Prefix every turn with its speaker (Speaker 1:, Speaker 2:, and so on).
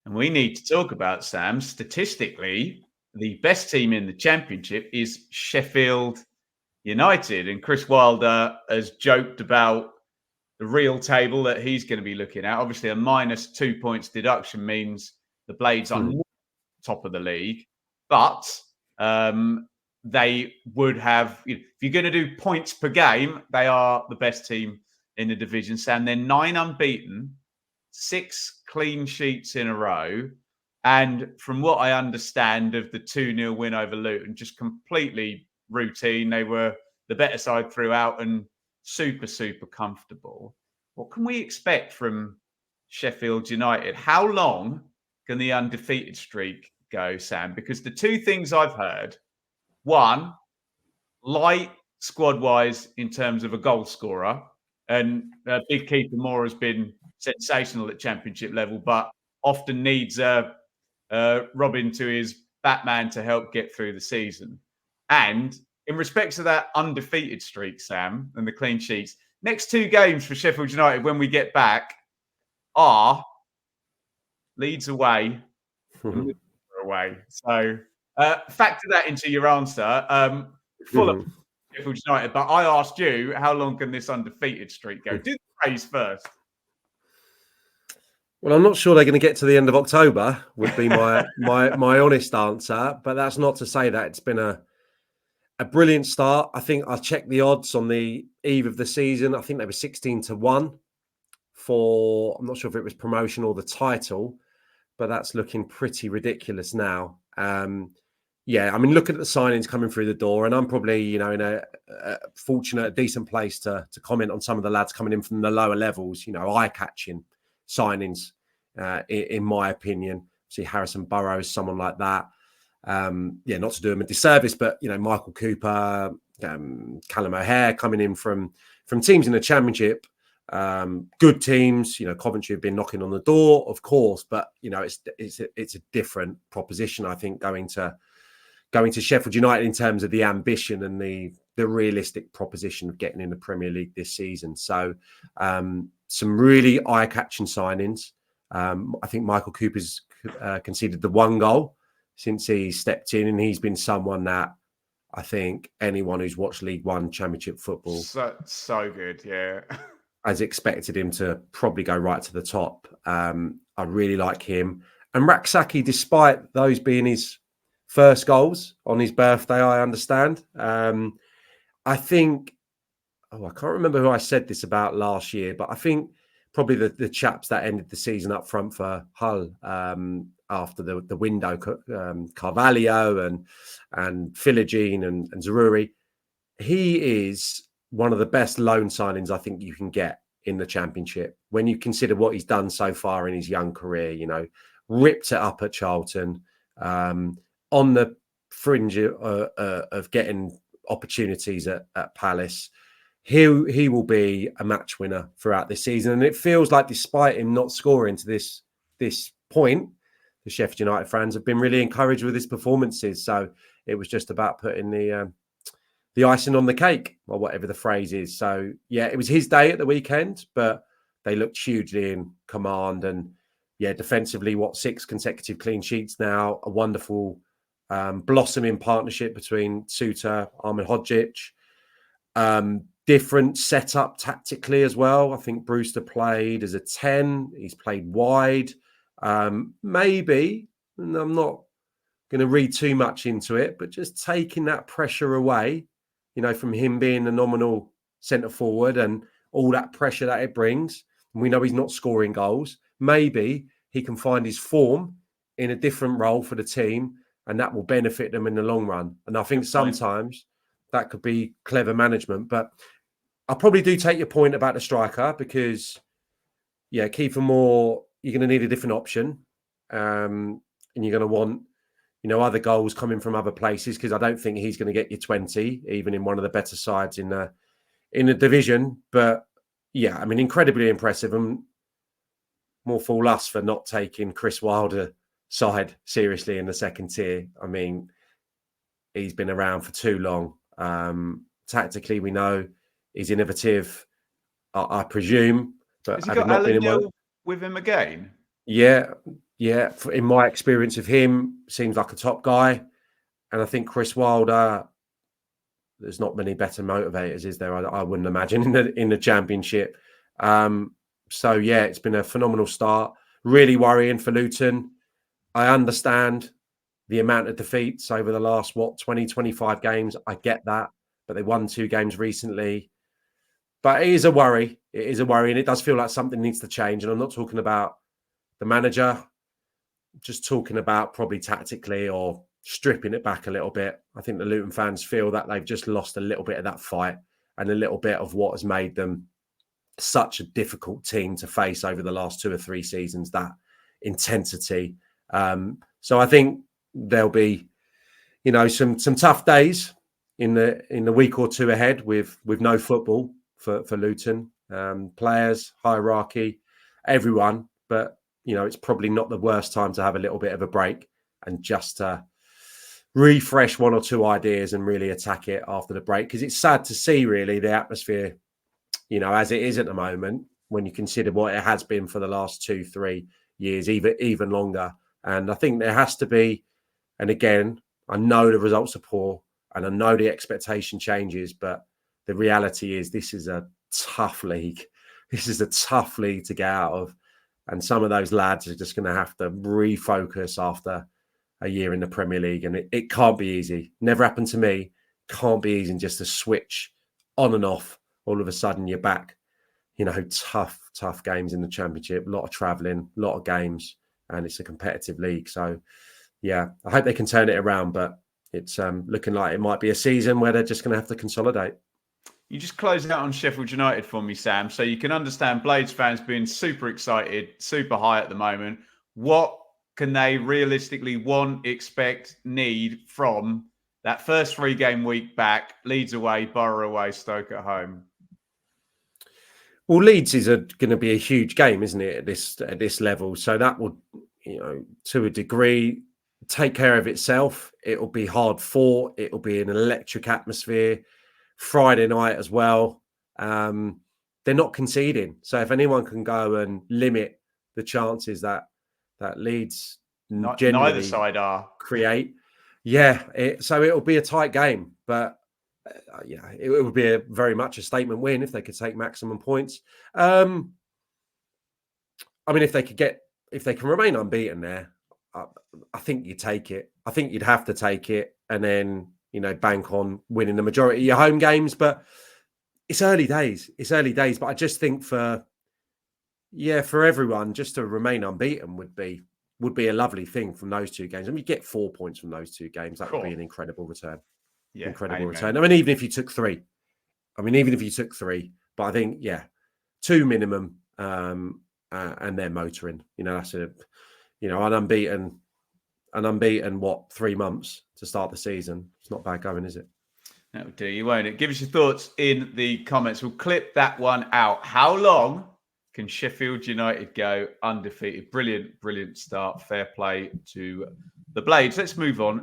Speaker 1: And we need to talk about, Sam, statistically, the best team in the Championship is Sheffield United. And Chris Wilder has joked about the real table that he's going to be looking at. Obviously, a minus 2 points deduction means the Blades are not top of the league. But they would have, if you're going to do points per game, they are the best team in the division, Sam. They're 9 unbeaten, 6 clean sheets in a row. And from what I understand of the 2-0 win over Luton, just completely routine. They were the better side throughout and super, super comfortable. What can we expect from Sheffield United? How long can the undefeated streak go, Sam? Because the two things I've heard, one, light squad-wise in terms of a goal scorer, and Big Keeper Moore has been sensational at Championship level, but often needs Robin to his Batman to help get through the season. And in respect to that undefeated streak, Sam, and the clean sheets, next 2 games for Sheffield United when we get back are Leeds away and away. So factor that into your answer. Full of Sheffield United, but I asked you, how long can this undefeated streak go? Do the praise first.
Speaker 2: Well, I'm not sure they're going to get to the end of October, would be my honest answer. But that's not to say that it's been a brilliant start. I think I checked the odds on the eve of the season. I think they were 16-1 for, I'm not sure if it was promotion or the title, but that's looking pretty ridiculous now. Yeah, I mean, look at the signings coming through the door, and I'm probably, in a fortunate, decent place to comment on some of the lads coming in from the lower levels, eye-catching signings, in my opinion. See Harrison Burrows, someone like that. Not to do him a disservice, but, Michael Cooper, Callum O'Hare coming in from teams in the Championship, good teams. Coventry have been knocking on the door, of course, but, it's a different proposition, I think, going to Sheffield United in terms of the ambition and the realistic proposition of getting in the Premier League this season. So some really eye-catching signings. I think Michael Cooper's conceded the 1 goal since he stepped in, and he's been someone that I think anyone who's watched League One Championship football
Speaker 1: so good, yeah,
Speaker 2: has expected him to probably go right to the top. I really like him. And rak-sakyi, despite those being his first goals on his birthday, I understand. I think, I can't remember who I said this about last year, but I think probably the chaps that ended the season up front for Hull after the window, Carvalho and Philogene and Zaroury, he is one of the best loan signings I think you can get in the Championship. When you consider what he's done so far in his young career, ripped it up at Charlton, on the fringe of getting opportunities at Palace. He will be a match winner throughout this season. And it feels like, despite him not scoring to this point, the Sheffield United fans have been really encouraged with his performances. So it was just about putting the icing on the cake, or whatever the phrase is. So, yeah, it was his day at the weekend, but they looked hugely in command. And, yeah, defensively, 6 consecutive clean sheets now, a wonderful blossoming partnership between Suter, Ahmedhodzic. Different setup tactically as well. I think Brewster played as a 10. He's played wide. Maybe, and I'm not going to read too much into it, but just taking that pressure away, from him being the nominal centre forward and all that pressure that it brings. And we know he's not scoring goals. Maybe he can find his form in a different role for the team, and that will benefit them in the long run. And I think sometimes that could be clever management. But I probably do take your point about the striker, because, yeah, Kiefer Moore, you're going to need a different option. And you're going to want, other goals coming from other places, because I don't think he's going to get you 20, even in one of the better sides in the division. But, yeah, I mean, incredibly impressive. And more fool us for not taking Chris Wilder side seriously in the second tier. I mean, he's been around for too long. Tactically, we know he's innovative, I presume. But
Speaker 1: has he got Alan Gill with him again?
Speaker 2: Yeah, Yeah, in my experience of him, seems like a top guy. And I think Chris Wilder, there's not many better motivators, is there? I wouldn't imagine in the Championship. So yeah, it's been a phenomenal start. Really worrying for Luton. I understand the amount of defeats over the last 20, 25 games. I get that, but they won 2 games recently. But it is a worry. It is a worry, and it does feel like something needs to change. And I'm not talking about the manager, just talking about probably tactically or stripping it back a little bit. I think the Luton fans feel that they've just lost a little bit of that fight and a little bit of what has made them such a difficult team to face over the last 2 or 3 seasons, that intensity. So I think there'll be, some tough days in the week or 2 ahead with no football for Luton, players, hierarchy, everyone. But it's probably not the worst time to have a little bit of a break and just refresh 1 or 2 ideas and really attack it after the break. Because it's sad to see, really, the atmosphere, as it is at the moment, when you consider what it has been for the last 2-3 years, even longer. And I think there has to be, and again, I know the results are poor and I know the expectation changes, but the reality is this is a tough league. This is a tough league to get out of. And some of those lads are just going to have to refocus after a year in the Premier League. And it can't be easy. Never happened to me. Can't be easy just to switch on and off. All of a sudden you're back. Tough games in the Championship, a lot of travelling, a lot of games, and it's a competitive league. So, yeah, I hope they can turn it around, but it's looking like it might be a season where they're just going to have to consolidate.
Speaker 1: You just close out on Sheffield United for me, Sam, so you can understand Blades fans being super excited, super high at the moment. What can they realistically want, expect, need from that first 3-game week back? Leeds away, Borough away, Stoke at home.
Speaker 2: Well, Leeds is going to be a huge game, isn't it, at this level? So that would, to a degree, take care of itself. It'll be hard fought. It'll be an electric atmosphere. Friday night as well. They're not conceding. So if anyone can go and limit the chances that Leeds
Speaker 1: neither side are
Speaker 2: create, so it'll be a tight game. But it would be very much a statement win if they could take maximum points. I mean, if they can remain unbeaten there, I think you take it. I think you'd have to take it, and then bank on winning the majority of your home games. But it's early days. But I just think for everyone, just to remain unbeaten would be a lovely thing from those 2 games. I mean, you get 4 points from those 2 games. That would be an incredible return. Yeah, incredible return. I mean, even if you took 3. But I think, 2 minimum, and they're motoring. That's an unbeaten, 3 months to start the season. It's not bad going, is it?
Speaker 1: That would do you, won't it? Give us your thoughts in the comments. We'll clip that one out. How long can Sheffield United go undefeated? Brilliant start. Fair play to the Blades. Let's move on